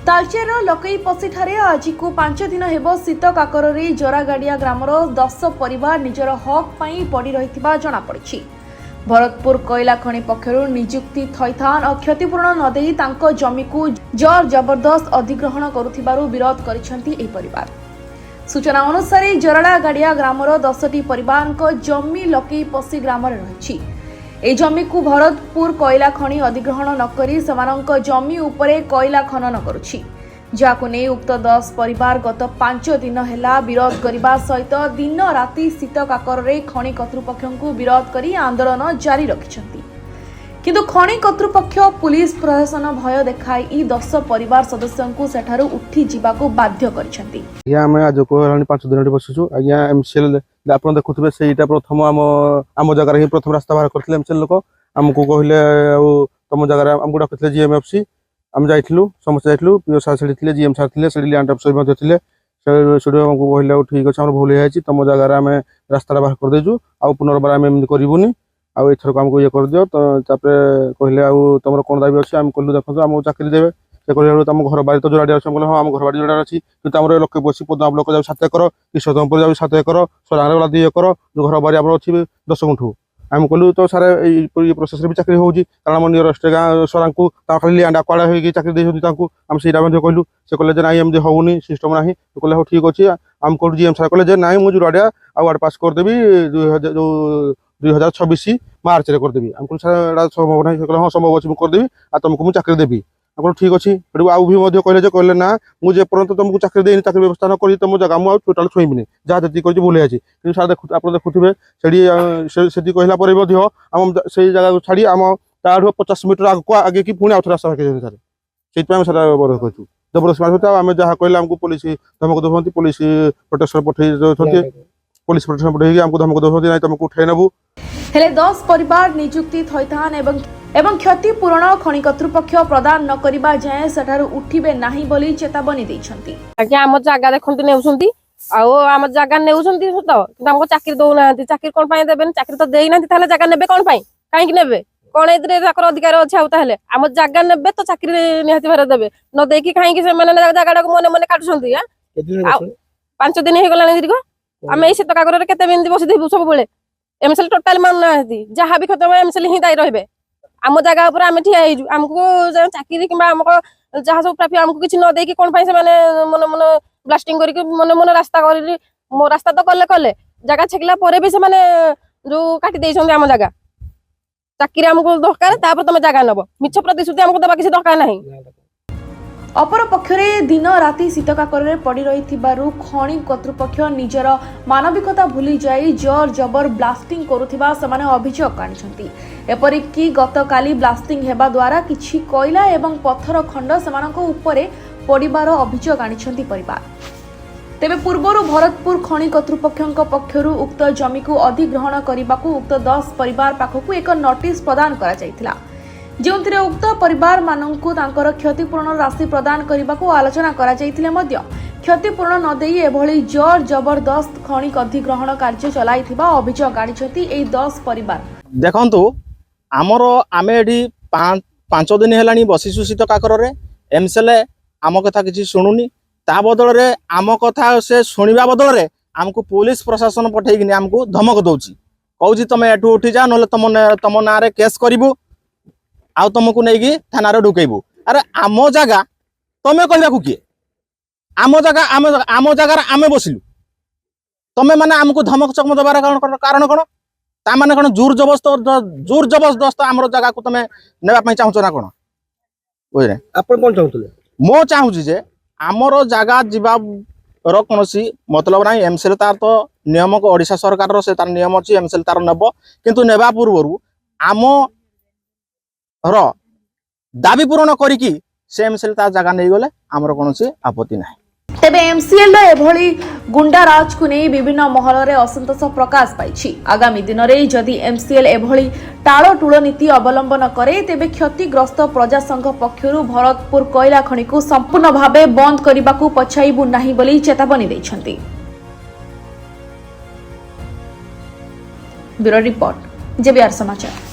तालचेर लकईपसी ठारे आज को 5 दिन हेब शीत काकरे जरागाड़िया ग्रामर 10 परिवार निजर हक पाई पड़ी रही जना पड़ी। भरतपुर कोयला खनि पक्षरु नियुक्ति थैथान और क्षतिपूरण नदेई तांको जमी को जर जबरदस्त अधिग्रहण करुथिबारु विरोध करिसेंती एही परिवार। सूचना अनुसार जरागाड़िया ग्रामर 10टी परिवार जमी लकईपसी ग्राम रही। ए जमी को भरतपुर कोयला खनि अधिग्रहण नकरी समानक जमी उपरे कोयला खनन करुछि, जाको नै उक्त 10 परिवार गत 5 दिन हेला विरोध करने सहित दिन राति शीत काकरे खनि कर्तृपक्षको विरोध करी आंदोलन जारी रखिछन्ति। किंतु खनि कर्तृपक्ष पुलिस प्रशासन भय देखाई 10 परिवार सदस्यଙ୍କୁ सेठारु उठी जिबाको बाध्य करिछन्ति। या हम आज को 5 दिन बसिछु आज्ञा एमसीएल आपण देखुथबे सेटा प्रथम आम जगह ही प्रथम रास्ता बाहर करथिले एमसीएल लोक हमकु कहिले तम जगह हमकु डाकथिले जीएमएफसी हम जाइथिलु समस्त जाइथिलु पीओ सार छडिथिले जीएम सार थिले सेडी लैंड अफसर मध्ये थिले सेडी हमकु कहिले ठीक अछि हमर भूल हेछि तम जगह हम रास्ता बाहर कर देजु आ पुनर्बार हम एमि करिवुनी आ एथर को हमकु ये कर दियो तो तापरे कहिले आ तमर कोन दाबी अछि हम कल्लु देखो हम चाकरी देबे से कहिले तम घर बारी तो जोराडी अछि हम कहले हां हम घर बारी जोराडी अछि कि हमर लोक बसी पद लोक जाउ 7 एकर कि सदमपुर जाउ 7 एकर सोलांग वाला 2 एकर जो घर बारी हमर अछि 10 गुंठू हम कहलु तो सारे ए प्रोसेस रे भी चाकरी होउजी कारण हम नियरेस्ट गां सोलांग को ता खाली लैंड अक्वाड़ा होई कि चाकरी देछथि तांको हम सेटा मध्ये कहलु से कहले जे नाही हम जे होउनी सिस्टम नाही तो कहले हो ठीक अछि हम कहलु जीएम सार कहले जे नाही मु जोराडिया अवार्ड पास कर देबी 2026 मार्च रे कर देबी हम कहलु सारा संभव नाही कहले हां संभव अछि मु कर देबी आ तुमको मु चाकरी देबी हम ठीक अछि हेडु आउ भी मध्ये कहले जे कहले ना मु जे परंत तुमको चाकरी देनी चाकरी व्यवस्था न करी तुम जगह मु टोटल छोइबिनी जा जति करछि भूले अछि कि सार देखु आपण देखुथिबे सेडी सेदी कहला परे मध्ये हम सेही जगह को छाडी हम ताडो 50 मीटर आगे की पुणी आउथरा रास्ता के सार सेति पे सारा बरो कहछु जबरदस्त मार होता हम जहा कहला हमको पुलिस धमक दोहंती पुलिस प्रोटेक्शन पठै दोहंती पुलिस प्रोटेक्शन पठै कि हमको धमक दोहंती नै तुमको उठै नबु हेले 10 परिवार नियुक्ति थैथान एवं क्षतिपूरण खनि कर्तृपक्ष प्रदान न करिबा जाय सेठारु उठिबे नाही बोली चेतावनी दैछन्ति। आज्ञा हम जागा देखंती नेउछन्ती आ हम जागा नेउछन्ती सत किंतु हमको चाकरी दउ नाहंती चाकरी कोन पाए देबेन चाकरी तो देई नाहंती ताले जागा नेबे कोन पाए काहे कि नेबे कोन एदरे जाकर अधिकार अछि आ ताले हम जागा नेबे तो चाकरी निहाती भरे देबे न देकी काहे कि से माने जागाडा को मने मने काटुछन्ती आ 5 दिन हे गलानी दीर्घ हम ए शीत कागरे केते बिंदी बसी देबु सब बेले एमसीएल टोटल मान नाहंती जहां भी खतम एमसीएल ही दाई रहबे आम जगह ऊपर आम ठिया आमको चाकरी कि जहाँ सब ट्राफिक आमको किसी न देकी कौन से माने मन मन ब्लास्टिंग करके मन मन रास्ता कर रास्ता तो कले कले जगह छेकला परे भी से माने जो काटी देइछन आम जगह चाकरी आमको दरकार तापर तुम जगह नब मिछ प्रतिश्रुति आमको दबा किसी दरकार नहीं। अपर पक्षरे दिन राति शीत काकरे पड़ी रही खनि कर्तृपक्ष निजर मानविकता भूली जाई जर जबर ब्लास्टिंग करुथिबा समाने अभियोग आनिछन्ति। एपरिकी गतकाली ब्लास्टिंग हेबा द्वारा किछि कोयला एवं पत्थर खंड समानक उपरे पड़िबार अभियोग आनिछन्ति परिवार। तेबे पूर्वरु भरतपुर खनि कर्तृपक्षक पक्षरु उक्त जमी को अधिग्रहण करिबाकू उक्त 10 परिवार पाखकू एक नोटिस प्रदान करा जायतिला, जोंथिरे उक्त परिवार माननकू तांकर क्षतिपूरण राशि प्रदान करने आलोचना करा जायतिले मध्य क्षतिपूरण न देई एभली जर जबरदस्त खनि अधिग्रहण कार्य चलाइथिबा अभियोग आनिछथि एई 10 परिवार। देखंतु आमर आमे एठी 5 दिन हेलानी बसिसु शीत काकरे एमसीएल आम कथा किछि सुनुनी ता बदल रे आम कथा से सुनिबा बदल रे हमको पुलिस प्रशासन पठैकिनी हमको धमक दउची कहउची तमे एठू उठी जा नले तम ना रे केस करिवो आउ तुमको नहीं थाना ढुकेबू। अरे आम जगह तुम्हें कहवा किए आम जगह आम बसिलु तुम्हें माने आमको धमक चकम दबार कारण कौन ता माने कौन जोर जबरदस्त आम जगह को तुम्हें नेबा चाहूच ना कौन बुझे आपण कोन चाहूतले मो चाहूची जे आमर जगह जीवार कौन मतलब ना एमसीएल तार तो नियम को ओडिशा सरकार से तार नियम अच्छी एमसीएल तार नेब किंतु नेबा पूर्व आम दाबी पूरण करिकी से एमसीएल ता जगह नहीं गले आमर कोनोसी आपत्ति नाही। तेबे एमसीएल एभली गुंडा राज को नहीं विभिन्न महल रे असंतोष प्रकाश पाइछि। आगामी दिन रे जदि एमसीएल एभली टाळटुळ नीति अवलंबन करे तेबे क्षतिग्रस्त प्रजा संघ पक्षरु भरतपुर कोयला खनि को संपूर्ण भावे बंद करिबाकू पछाइबु नाही बोली चेतावनी दैछन्ति। ब्यूरो रिपोर्ट जेबीआर समाचार।